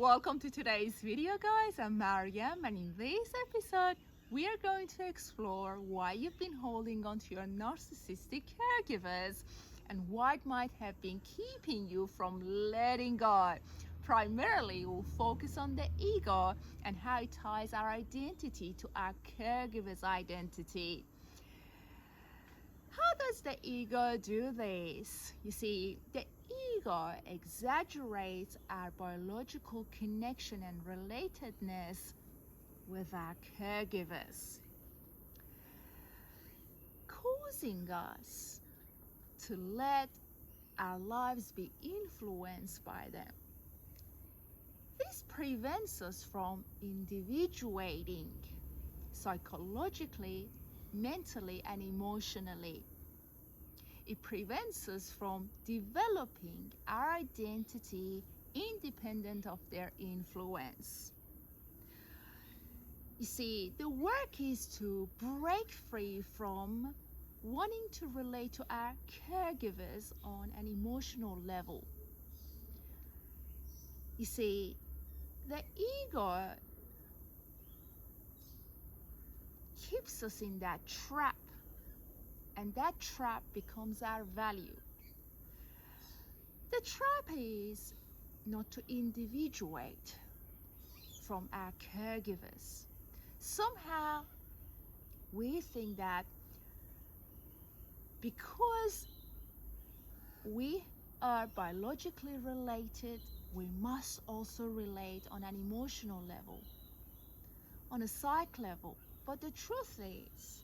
Welcome to today's video, guys. I'm Maryam, and in this episode we are going to explore why you've been holding on to your narcissistic caregivers and what might have been keeping you from letting go. Primarily, we'll focus on the ego and how it ties our identity to our caregiver's identity. How does the ego do this? You see, the ego exaggerates our biological connection and relatedness with our caregivers, causing us to let our lives be influenced by them. This prevents us from individuating psychologically, mentally, and emotionally. It prevents us from developing our identity independent of their influence. You see, the work is to break free from wanting to relate to our caregivers on an emotional level. You see, the ego keeps us in that trap, and that trap becomes our value. The trap is not to individuate from our caregivers. Somehow we think that because we are biologically related, we must also relate on an emotional level, on a psych level. But the truth is,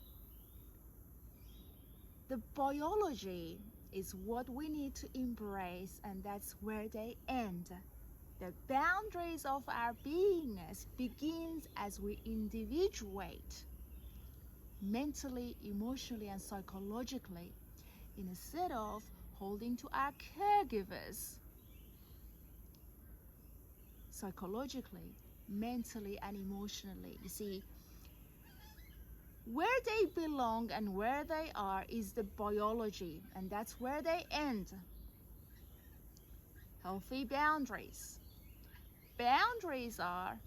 the biology is what we need to embrace, and that's where they end. The boundaries of our beingness begins as we individuate mentally, emotionally, and psychologically, instead of holding to our caregivers psychologically, mentally, and emotionally. You see, where they belong and where they are is the biology, and that's where they end. Healthy boundaries. Boundaries are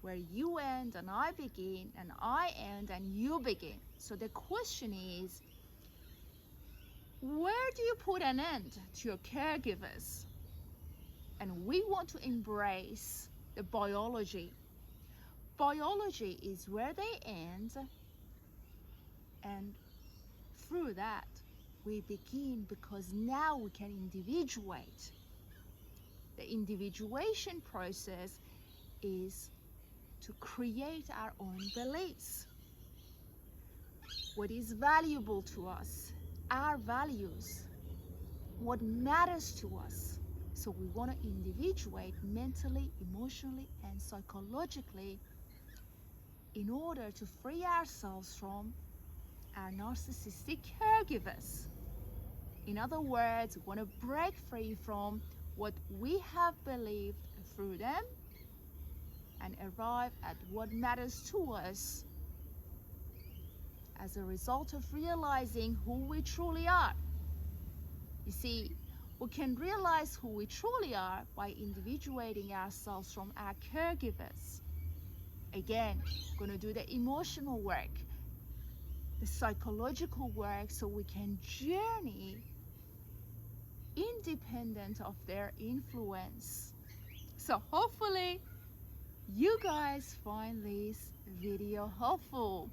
where you end and I begin, and I end and you begin. So the question is, where do you put an end to your caregivers? And we want to embrace the biology. Biology is where they end, and through that we begin, because now we can individuate. The individuation process is to create our own beliefs. What is valuable to us, our values, what matters to us. So we want to individuate mentally, emotionally, and psychologically in order to free ourselves from our narcissistic caregivers. In other words, we want to break free from what we have believed through them and arrive at what matters to us as a result of realizing who we truly are. You see, we can realize who we truly are by individuating ourselves from our caregivers. Again, we're going to do the emotional work, the psychological work, so we can journey independent of their influence. So hopefully you guys find this video helpful.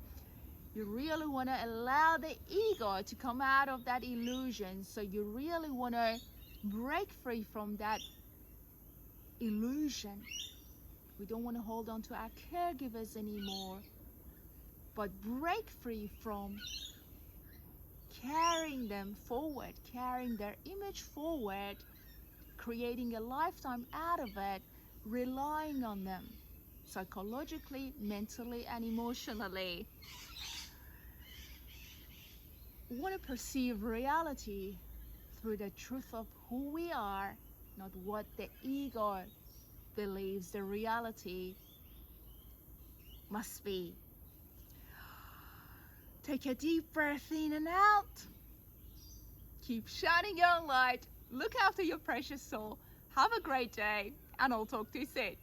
You really want to allow the ego to come out of that illusion. So you really want to break free from that illusion. We don't want to hold on to our caregivers anymore, but break free from carrying them forward, carrying their image forward, creating a lifetime out of it, relying on them psychologically, mentally, and emotionally. We want to perceive reality through the truth of who we are, not what the ego believes the reality must be. Take a deep breath in and out. Keep shining your light. Look after your precious soul. Have a great day, and I'll talk to you soon.